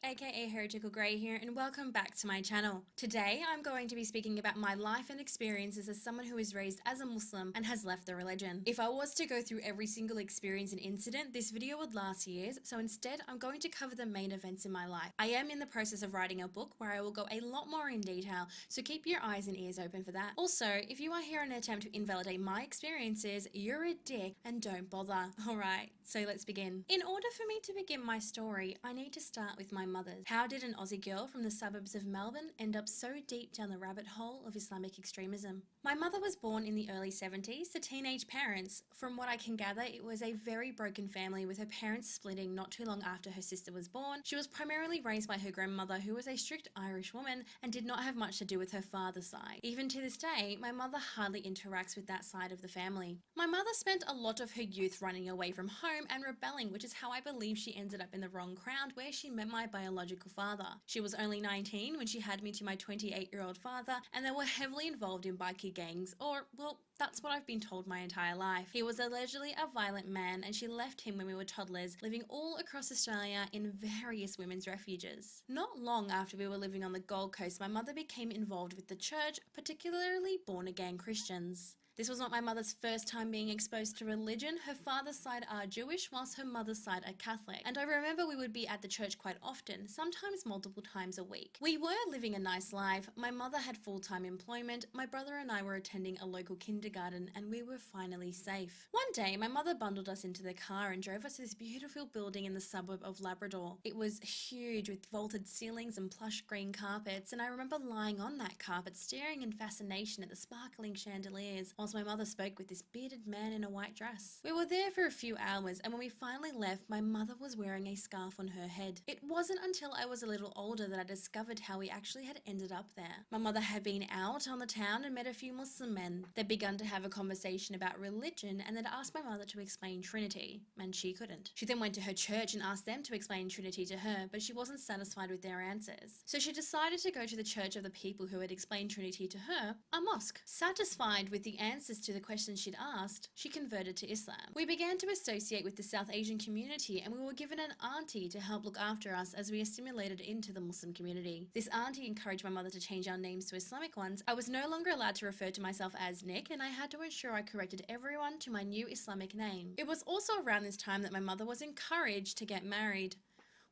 aka Heretical Grey here, and welcome back to my channel. Today I'm going to be speaking about my life and experiences as someone who is raised as a Muslim and has left the religion. If I was to go through every single experience and incident, this video would last years, so instead I'm going to cover the main events in my life. I am in the process of writing a book where I will go a lot more in detail, so keep your eyes and ears open for that. Also, if you are here in an attempt to invalidate my experiences, you're a dick and don't bother. Alright, so let's begin. In order for me to begin my story, I need to start with my mother's. How did an Aussie girl from the suburbs of Melbourne end up so deep down the rabbit hole of Islamic extremism? My mother was born in the early 70s to teenage parents. From what I can gather, it was a very broken family, with her parents splitting not too long after her sister was born. She was primarily raised by her grandmother, who was a strict Irish woman and did not have much to do with her father's side. Even to this day, my mother hardly interacts with that side of the family. My mother spent a lot of her youth running away from home and rebelling, which is how I believe she ended up in the wrong crowd, where she met my biological father. She was only 19 when she had me to my 28-year-old father, and they were heavily involved in bikie gangs, or, well, that's what I've been told my entire life. He was allegedly a violent man, and she left him when we were toddlers, living all across Australia in various women's refuges. Not long after we were living on the Gold Coast, my mother became involved with the church, particularly born-again Christians. This was not my mother's first time being exposed to religion. Her father's side are Jewish, whilst her mother's side are Catholic. And I remember we would be at the church quite often, sometimes multiple times a week. We were living a nice life. My mother had full-time employment, my brother and I were attending a local kindergarten, and we were finally safe. One day, my mother bundled us into the car and drove us to this beautiful building in the suburb of Labrador. It was huge, with vaulted ceilings and plush green carpets, and I remember lying on that carpet, staring in fascination at the sparkling chandeliers, whilst my mother spoke with this bearded man in a white dress. We were there for a few hours, and when we finally left, my mother was wearing a scarf on her head. It wasn't until I was a little older that I discovered how we actually had ended up there. My mother had been out on the town and met a few Muslim men. They'd begun to have a conversation about religion, and they'd asked my mother to explain Trinity, and she couldn't. She then went to her church and asked them to explain Trinity to her, but she wasn't satisfied with their answers. So she decided to go to the church of the people who had explained Trinity to her, a mosque. Satisfied with the answers to the questions she'd asked, she converted to Islam. We began to associate with the South Asian community, and we were given an auntie to help look after us as we assimilated into the Muslim community. This auntie encouraged my mother to change our names to Islamic ones. I was no longer allowed to refer to myself as Nick, and I had to ensure I corrected everyone to my new Islamic name. It was also around this time that my mother was encouraged to get married.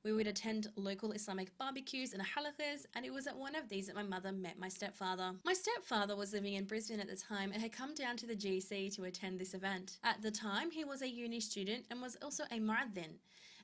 We would attend local Islamic barbecues and halakas, and it was at one of these that my mother met my stepfather. My stepfather was living in Brisbane at the time and had come down to the GC to attend this event. At the time, he was a uni student and was also a mu'adhin,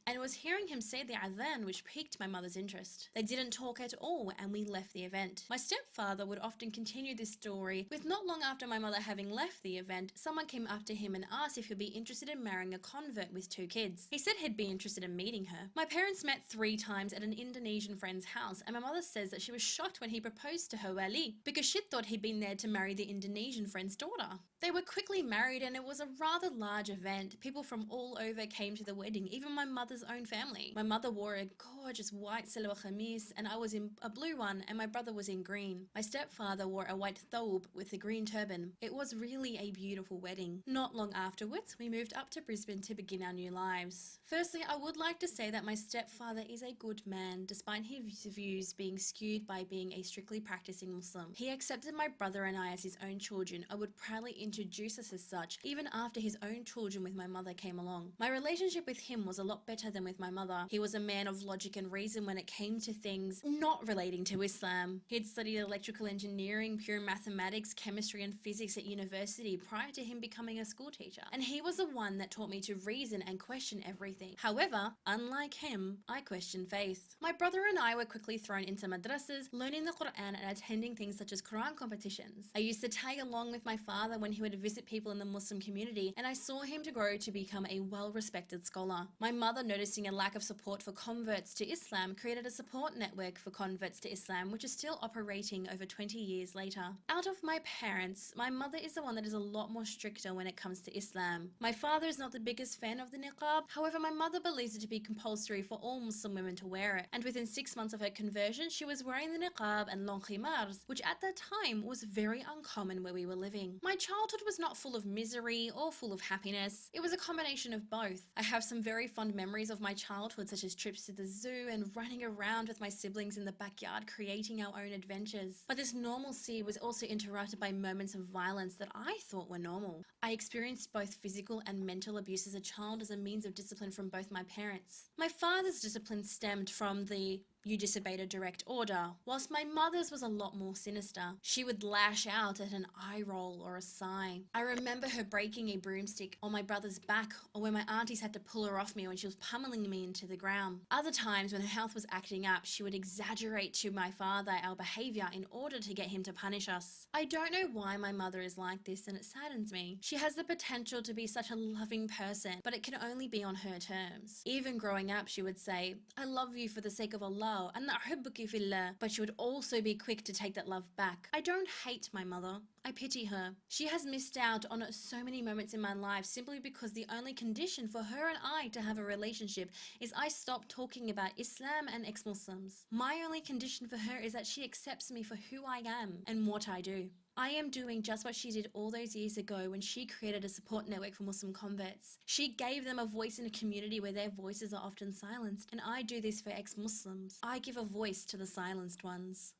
and it was hearing him say the adhan which piqued my mother's interest. They didn't talk at all, and we left the event. My stepfather would often continue this story, with not long after my mother having left the event, someone came up to him and asked if he'd be interested in marrying a convert with 2 kids. He said he'd be interested in meeting her. My parents met 3 times at an Indonesian friend's house, and my mother says that she was shocked when he proposed to her wali, because she thought he'd been there to marry the Indonesian friend's daughter. They were quickly married, and it was a rather large event. People from all over came to the wedding, even my mother's own family. My mother wore a gorgeous white silwa khamis, and I was in a blue one, and my brother was in green. My stepfather wore a white thawb with a green turban. It was really a beautiful wedding. Not long afterwards, we moved up to Brisbane to begin our new lives. Firstly, I would like to say that my stepfather is a good man, despite his views being skewed by being a strictly practicing Muslim. He accepted my brother and I as his own children. I would proudly introduce us as such, even after his own children with my mother came along. My relationship with him was a lot better than with my mother. He was a man of logic and reason when it came to things not relating to Islam. He'd studied electrical engineering, pure mathematics, chemistry and physics at university prior to him becoming a school teacher. And he was the one that taught me to reason and question everything. However, unlike him, I questioned faith. My brother and I were quickly thrown into madrasas, learning the Quran and attending things such as Quran competitions. I used to tag along with my father when he would visit people in the Muslim community, and I saw him to grow to become a well-respected scholar. My mother, noticing a lack of support for converts to Islam, created a support network for converts to Islam, which is still operating over 20 years later. Out of my parents, my mother is the one that is a lot more stricter when it comes to Islam. My father is not the biggest fan of the niqab. However, my mother believes it to be compulsory for all Muslim women to wear it, and within 6 months of her conversion, she was wearing the niqab and long khimars, which at that time was very uncommon where we were living. My childhood was not full of misery or full of happiness. It was a combination of both. I have some very fond memories memories of my childhood, such as trips to the zoo and running around with my siblings in the backyard, creating our own adventures. But this normalcy was also interrupted by moments of violence that I thought were normal. I experienced both physical and mental abuse as a child as a means of discipline from both my parents. My father's discipline stemmed from the "you disobeyed a direct order," whilst my mother's was a lot more sinister. She would lash out at an eye roll or a sigh. I remember her breaking a broomstick on my brother's back, or when my aunties had to pull her off me when she was pummeling me into the ground. Other times when her health was acting up, she would exaggerate to my father our behaviour in order to get him to punish us. I don't know why my mother is like this, and it saddens me. She has the potential to be such a loving person, but it can only be on her terms. Even growing up, she would say, "I love you for the sake of Allah, and أحبك في الله," but she would also be quick to take that love back. I don't hate my mother. I pity her. She has missed out on so many moments in my life simply because the only condition for her and I to have a relationship is I stop talking about Islam and ex-Muslims. My only condition for her is that she accepts me for who I am and what I do. I am doing just what she did all those years ago when she created a support network for Muslim converts. She gave them a voice in a community where their voices are often silenced, and I do this for ex-Muslims. I give a voice to the silenced ones.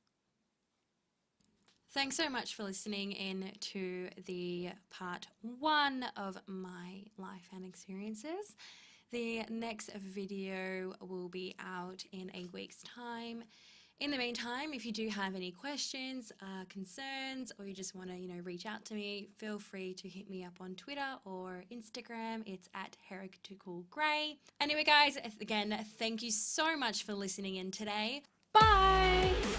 Thanks so much for listening in to the part 1 of my life and experiences. The next video will be out in a week's time. In the meantime, if you do have any questions, concerns, or you just want to, reach out to me, feel free to hit me up on Twitter or Instagram. It's at @heretical_gray. Anyway, guys, again, thank you so much for listening in today. Bye!